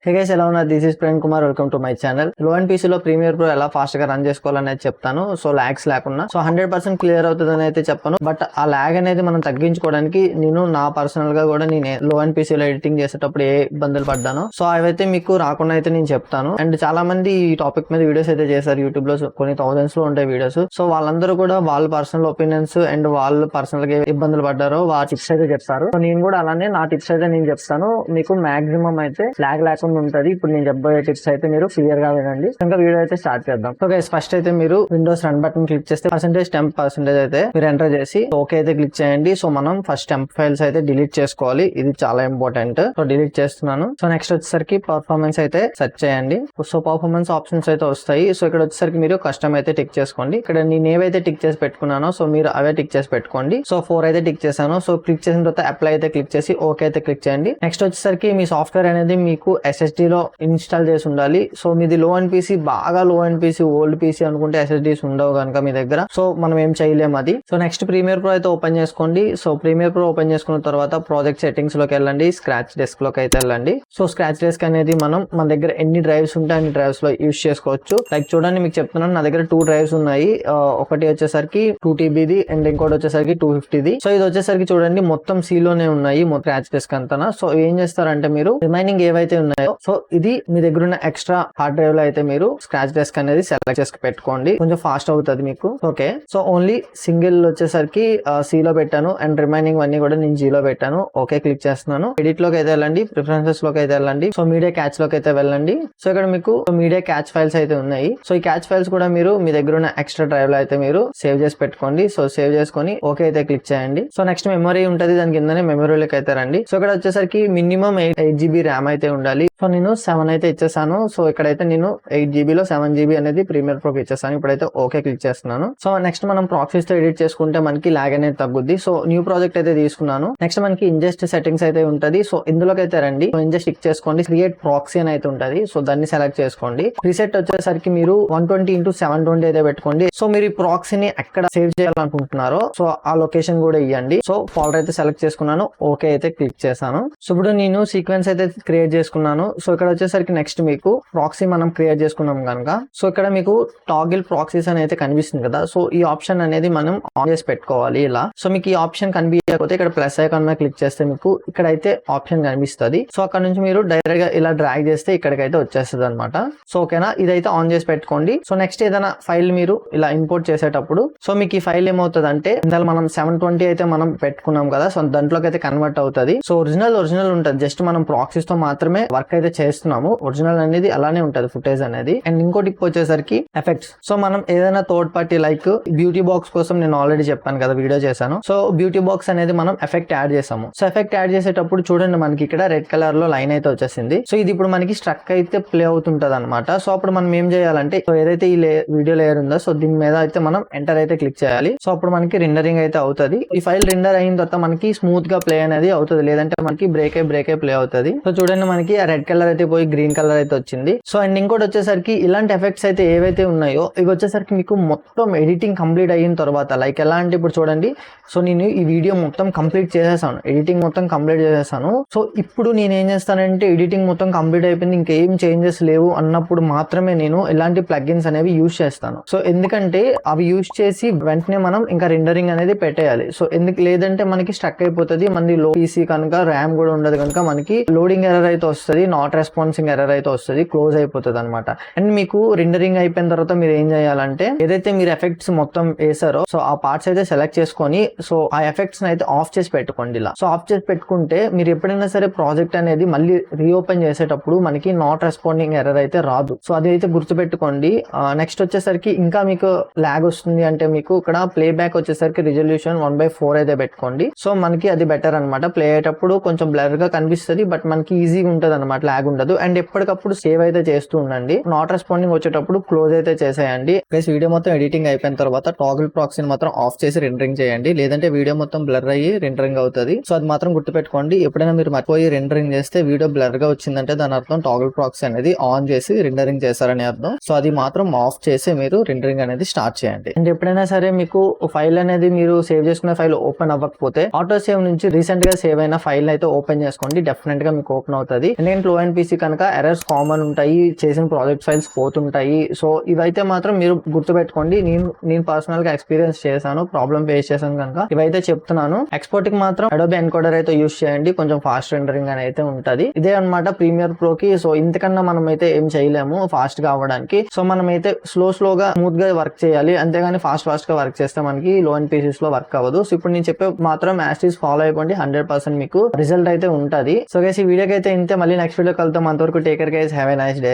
హే guys, ఎలా ఉన్నారు? This is Prem Kumar. Welcome to my channel. లో అండ్ పీసీలో ప్రీమియర్ ప్రో ఎలా ఫాస్ట్ గా రన్ చేసుకోవాలనేది చెప్తాను. సో లాగ్స్ లేకుండా 100% క్లియర్ అవుతుంది అయితే చెప్పాను. బట్ ఆ లాగ్ అనేది మనం తగ్గించుకోవడానికి నేను నా పర్సనల్ గా కూడా నేను లో అండ్ పీసీలో ఎడిటింగ్ చేసేటప్పుడు ఏ ఇబ్బందులు పడ్డానో సో అవైతే మీకు రాకుండా అయితే నేను చెప్తాను. అండ్ చాలా మంది ఈ టాపిక్ మీద వీడియోస్ అయితే చేశారు యూట్యూబ్ లో. కొన్ని థౌసండ్స్ లో ఉంటాయి వీడియోస్. సో వాళ్ళందరూ కూడా వాళ్ళ పర్సనల్ ఒపీనియన్స్ అండ్ వాళ్ళు పర్సనల్ గా ఇబ్బందులు పడ్డారో ఆ టిప్స్ అయితే చెప్తారు. సో నేను కూడా అలానే నా టిప్స్ అయితే నేను చెప్తాను. మీకు మాక్సిమం అయితే లాగ్ లేకుండా ఉంటది. ఇప్పుడు నేను చెప్పబోయే టిప్స్ అయితే మీరు క్లియర్ గా వినండి. ఇంకా వీడియో అయితే స్టార్ట్ చేద్దాం. సో గైస్, ఫస్ట్ అయితే మీరు విండోస్ రన్ బటన్ క్లిక్ చేస్తే %temp అయితే మీరు ఎంటర్ చేసి ఓకే అయితే క్లిక్ చేయండి. సో మనం ఫస్ట్ టెంప్ ఫైల్స్ అయితే డిలీట్ చేసుకోవాలి. ఇది చాలా ఇంపార్టెంట్. సో డిలీట్ చేస్తున్నాను. సో నెక్స్ట్ వచ్చేసరికి పర్ఫార్మెన్స్ అయితే సెర్చ్ చేయండి. సో పర్ఫార్మెన్స్ ఆప్షన్స్ అయితే వస్తాయి. సో ఇక్కడ వచ్చేసరికి మీరు కస్టమ్ అయితే టిక్ చేసుకోండి. ఇక్కడ నేను ఏవైతే టిక్ చేసి పెట్టుకున్నానో సో మీరు అవే టిక్ చేసి పెట్టుకోండి. సో 4 అయితే టిక్ చేశాను. సో క్లిక్ చేసిన తర్వాత అప్లై అయితే క్లిక్ చేసి ఓకే అయితే క్లిక్ చేయండి. నెక్స్ట్ వచ్చేసరికి మీ సాఫ్ట్వేర్ అనేది మీకు SSD లో ఇన్స్టాల్ చేసి ఉండాలి. సో మీది లో అండ్ పీసీ, బాగా లో అండ్ పీసీ, ఓల్డ్ పీసీ అనుకుంటే SSDs ఉండవు కనుక మీ దగ్గర సో మనం ఏం చేయలేము అది. సో నెక్స్ట్ ప్రీమియర్ ప్రో అయితే ఓపెన్ చేసుకోండి. సో ప్రీమియర్ ప్రో ఓపెన్ చేసుకున్న తర్వాత ప్రాజెక్ట్ సెట్టింగ్స్ లోకి వెళ్ళండి. స్క్రాచ్ డెస్క్ లోకి అయితే వెళ్ళండి. సో స్క్రాచ్ డెస్క్ అనేది మన దగ్గర ఎన్ని డ్రైవ్స్ ఉంటే అన్ని డ్రైవ్స్ లో యూస్ చేసుకోవచ్చు. లైక్ చూడండి, మీకు చెప్తున్నాను, నా దగ్గర 2 డ్రైవ్స్ ఉన్నాయి. ఒకటి వచ్చేసరికి 2 TBది అండ్ ఇంకోటి వచ్చేసరికి 250ది. సో ఇది వచ్చేసరికి చూడండి మొత్తం C లోనే ఉన్నాయి స్క్రాచ్ డెస్క్ అంతా. సో ఏం చేస్తారంటే మీరు రిమైనింగ్ ఏవైతే ఉన్నాయో సో ఇది మీ దగ్గర ఉన్న ఎక్స్ట్రా హార్డ్ డ్రైవ్ లో అయితే మీరు స్క్రాచ్ డెస్క్ అనేది సెలెక్ట్ చేసి పెట్టుకోండి. కొంచెం ఫాస్ట్ అవుతుంది మీకు. ఓకే, సో ఓన్లీ సింగిల్ వచ్చేసరికి C లో పెట్టాను అండ్ రిమైనింగ్ అన్ని కూడా నేను G లో పెట్టాను. ఓకే క్లిక్ చేస్తున్నాను. ఎడిట్ లోకి అయితే వెళ్ళండి, ప్రిఫరెన్సెస్ లోకి అయితే వెళ్ళండి. సో మీడియా క్యాచ్ లోకి అయితే వెళ్ళండి. సో ఇక్కడ మీకు మీడియా క్యాచ్ ఫైల్స్ అయితే ఉన్నాయి. సో ఈ క్యాచ్ ఫైల్స్ కూడా మీరు మీ దగ్గర ఉన్న ఎక్స్ట్రా డ్రైవ్ లో అయితే మీరు సేవ్ చేసి పెట్టుకోండి. సో సేవ్ చేసుకొని ఓకే అయితే క్లిక్ చేయండి. సో నెక్స్ట్ మెమరీ ఉంటుంది, దాని కిందనే మెమరీలోకి అయితే రండి. సో ఇక్కడ వచ్చేసరికి మినిమం 8 GB ర్యామ్ అయితే ఉండాలి. సో నేను 7 అయితే ఇచ్చేసాను. సో ఇక్కడైతే నేను 8 GB లో 7 GB అనేది ప్రీమియర్ ప్రో ఇచ్చేసాను. ఇప్పుడైతే ఓకే క్లిక్ చేస్తున్నాను. సో నెక్స్ట్ మనం ప్రాక్సీస్ తో ఎడిట్ చేసుకుంటే మనకి లాగ్ అనేది తగ్గుద్ది. సో న్యూ ప్రాజెక్ట్ అయితే తీసుకున్నాను. నెక్స్ట్ మనకి ఇంజెస్ట్ సెట్టింగ్స్ అయితే ఉంటది. సో ఇందులోకి అయితే రండి. ఇంజెస్ట్ క్లిక్ చేసుకోండి. క్రియేట్ ప్రాక్సీ అని అయితే ఉంటది. సో దాన్ని సెలెక్ట్ చేసుకోండి. ప్రీసెట్ వచ్చేసరికి మీరు 120x720 అయితే పెట్టుకోండి. సో మీరు ఈ ప్రాక్సీని ఎక్కడ సేవ్ చేయాలనుకుంటున్నారో సో ఆ లొకేషన్ కూడా ఇవ్వండి. సో ఫోల్డర్ అయితే సెలెక్ట్ చేసుకున్నాను. ఓకే అయితే క్లిక్ చేశాను. సో ఇప్పుడు నేను సీక్వెన్స్ అయితే క్రియేట్ చేసుకున్నాను. సో ఇక్కడ వచ్చేసరికి నెక్స్ట్ మీకు ప్రాక్సీ మనం క్రియేట్ చేసుకున్నాం కనుక సో ఇక్కడ మీకు టాగిల్ ప్రాక్సీస్ అని అయితే కనిపిస్తుంది కదా. సో ఈ ఆప్షన్ అనేది మనం ఆన్ చేసి పెట్టుకోవాలి ఇలా. సో మీకు ఈ ఆప్షన్ కనిపించకపోతే ఇక్కడ ప్లస్ ఐకాన్ మీద క్లిక్ చేస్తే మీకు ఇక్కడైతే ఆప్షన్ కనిపిస్తుంది. సో అక్కడ నుంచి మీరు డైరెక్ట్ గా ఇలా డ్రాగ్ చేస్తే ఇక్కడికైతే వచ్చేస్తుంది అనమాట. సో ఓకేనా, ఇదైతే ఆన్ చేసి పెట్టుకోండి. సో నెక్స్ట్ ఏదైనా ఫైల్ మీరు ఇలా ఇంపోర్ట్ చేసేటప్పుడు సో మీకు ఈ ఫైల్ ఏమవుతుంది అంటే ఇందులో మనం 720 అయితే మనం పెట్టుకున్నాం కదా. సో దాంట్లోకి అయితే కన్వర్ట్ అవుతుంది. సో ఒరిజినల్ ఉంటుంది. జస్ట్ మనం ప్రాక్సీస్ తో మాత్రమే వర్క్ అయితే చేస్తున్నాము. ఒరిజినల్ అనేది అలానే ఉంటది ఫుటేజ్ అనేది. అండ్ ఇంకో టిప్ వచ్చేసరికి ఎఫెక్ట్స్. సో మనం ఏదైనా third party like beauty box కోసం నేను ఆల్రెడీ చెప్పాను కదా, వీడియో చేశాను. సో బ్యూటీ బాక్స్ అనేది మనం ఎఫెక్ట్ యాడ్ చేసాము. సో ఎఫెక్ట్ యాడ్ చేసేటప్పుడు చూడండి మనకి ఇక్కడ రెడ్ కలర్ లో లైన్ అయితే వచ్చేసింది. సో ఇది ఇప్పుడు మనకి స్ట్రక్ అయితే ప్లే అవుతుంటది అనమాట. సో అప్పుడు మనం ఏం చేయాలంటే సో ఏదైతే ఈ వీడియో లేయర్ ఉందో సో దీని మీద అయితే మనం ఎంటర్ అయితే క్లిక్ చేయాలి. సో అప్పుడు మనకి రెండరింగ్ అయితే అవుతుంది. ఈ ఫైల్ రెండర్ అయిన తర్వాత మనకి స్మూత్ గా ప్లే అనేది అవుతుంది, లేదంటే మనకి బ్రేక్ అయి ప్లే అవుతుంది. సో చూడండి మనకి ఆ రెడ్ కలర్ అయితే పోయి గ్రీన్ కలర్ అయితే వచ్చింది. సో అండ్ ఇంకోటి వచ్చేసరికి ఇలాంటి ఎఫెక్ట్స్ అయితే ఏవైతే ఉన్నాయో ఇవి వచ్చేసరికి మీకు మొత్తం ఎడిటింగ్ కంప్లీట్ అయిన తర్వాత లైక్ ఎలా అంటే ఇప్పుడు చూడండి. సో నేను ఈ వీడియో మొత్తం కంప్లీట్ చేసేసాను, ఎడిటింగ్ మొత్తం కంప్లీట్ చేసేసాను. సో ఇప్పుడు నేను ఏం చేస్తానంటే ఎడిటింగ్ మొత్తం కంప్లీట్ అయిపోయింది, ఇంకేం చేంజెస్ లేవు అన్నప్పుడు మాత్రమే నేను ఇలాంటి ప్లగ్ఇన్స్ అనేవి యూజ్ చేస్తాను. సో ఎందుకంటే అవి యూజ్ చేసి వెంటనే మనం ఇంకా రెండరింగ్ అనేది పెట్టేయాలి. సో ఎందుకు లేదంటే మనకి స్ట్రక్ అయిపోతుంది. మనది లో పీసీ కనుక ర్యామ్ కూడా ఉండదు కనుక మనకి లోడింగ్ ఎర్రర్ అయితే వస్తుంది, నాట్ రెస్పాన్సింగ్ ఎర్రర్ అయితే వస్తుంది, క్లోజ్ అయిపోతుంది అనమాట. అండ్ మీకు రెండరింగ్ అయిపోయిన తర్వాత మీరు ఏం చేయాలంటే ఏదైతే మీరు ఎఫెక్ట్స్ మొత్తం వేసారో సో ఆ పార్ట్స్ అయితే సెలెక్ట్ చేసుకొని సో ఆ ఎఫెక్ట్స్ అయితే ఆఫ్ చేసి పెట్టుకోండి ఇలా. సో ఆఫ్ చేసి పెట్టుకుంటే మీరు ఎప్పుడైనా సరే ప్రాజెక్ట్ అనేది మళ్ళీ రీఓపెన్ చేసేటప్పుడు మనకి నాట్ రెస్పాండింగ్ ఎర్రర్ అయితే రాదు. సో అది అయితే గుర్తుపెట్టుకోండి. నెక్స్ట్ వచ్చేసరికి ఇంకా మీకు లాగ్ వస్తుంది అంటే మీకు ఇక్కడ ప్లే బ్యాక్ వచ్చేసరికి రిజల్యూషన్ 1/4 అయితే పెట్టుకోండి. సో మనకి అది బెటర్ అనమాట. ప్లే అయ్యేటప్పుడు కొంచెం బ్లర్ గా కనిపిస్తుంది బట్ మనకి ఈజీగా ఉంటుంది అనమాట, లాగ్ ఉండదు. అండ్ ఎప్పటికప్పుడు సేవ్ అయితే చేస్తూ ఉండండి. నాట్ రెస్పాండింగ్ వచ్చేటప్పుడు క్లోజ్ అయితే చేసేయండి. ప్లస్ వీడియో మొత్తం ఎడిటింగ్ అయిపోయిన తర్వాత టాగిల్ ప్రాక్సీని మాత్రం ఆఫ్ చేసి రెండరింగ్ చేయండి, లేదంటే వీడియో మొత్తం బ్లర్ అయ్యి రెండరింగ్ అవుతుంది. సో అది మాత్రం గుర్తుపెట్టుకోండి. ఎప్పుడైనా మీరు మర్చిపోయి రెండరింగ్ చేస్తే వీడియో బ్లర్ గా వచ్చిందంటే దాని అర్థం టాగిల్ ప్రాక్సీ అనేది ఆన్ చేసి రెండరింగ్ చేశారని అర్థం. సో అది మాత్రం ఆఫ్ చేసి మీరు రెండరింగ్ అనేది స్టార్ట్ చేయండి. అండ్ ఎప్పుడైనా సరే మీకు ఫైల్ అనేది మీరు సేవ్ చేసుకున్న ఫైల్ ఓపెన్ అవ్వకపోతే ఆటో సేవ్ నుంచి రీసెంట్ గా సేవ్ అయిన ఫైల్ అయితే ఓపెన్ చేసుకోండి, డెఫినెట్ గా మీకు ఓపెన్ అవుతుంది. ఎందుకంటే లో అండ్ పీసీ కనుక ఎర్రర్స్ కామన్ ఉంటాయి, చేసిన ప్రాజెక్ట్ ఫైల్స్ పోతుంటాయి. సో ఇవైతే మాత్రం మీరు గుర్తుపెట్టుకోండి. నేను పర్సనల్ గా ఎక్స్పీరియన్స్ చేశాను, ప్రాబ్లం ఫేస్ చేశాను కనుక ఇవైతే చెప్తున్నాను. ఎక్స్పోర్ట్ కి మాత్రం అడోబీ ఎన్కోడర్ అయితే యూస్ చేయండి, కొంచెం ఫాస్ట్ రెండరింగ్ అని అయితే ఉంటది. ఇదే అనమాట ప్రీమియర్ ప్రో కి. సో ఇంతకన్నా మనం అయితే ఏం చేయలేము ఫాస్ట్ గా అవ్వడానికి. సో మనం అయితే స్లోగా స్మూత్ గా వర్క్ చేయాలి, అంతేగాని ఫాస్ట్ గా వర్క్ చేస్తే మనకి లో అండ్ పీసీస్ లో వర్క్ అవ్వదు. సో ఇప్పుడు నేను చెప్పే మాత్రం యాస్టీస్ ఫాలో అయిపోండి, 100% మీకు రిజల్ట్ అయితే ఉంటది. సో గైస్ ఈ వీడియోకి అయితే ఇంతే, మళ్ళీ నెక్స్ట్ వీడియో కలుద్దాం. అంతవరకు take care guys, have a nice day.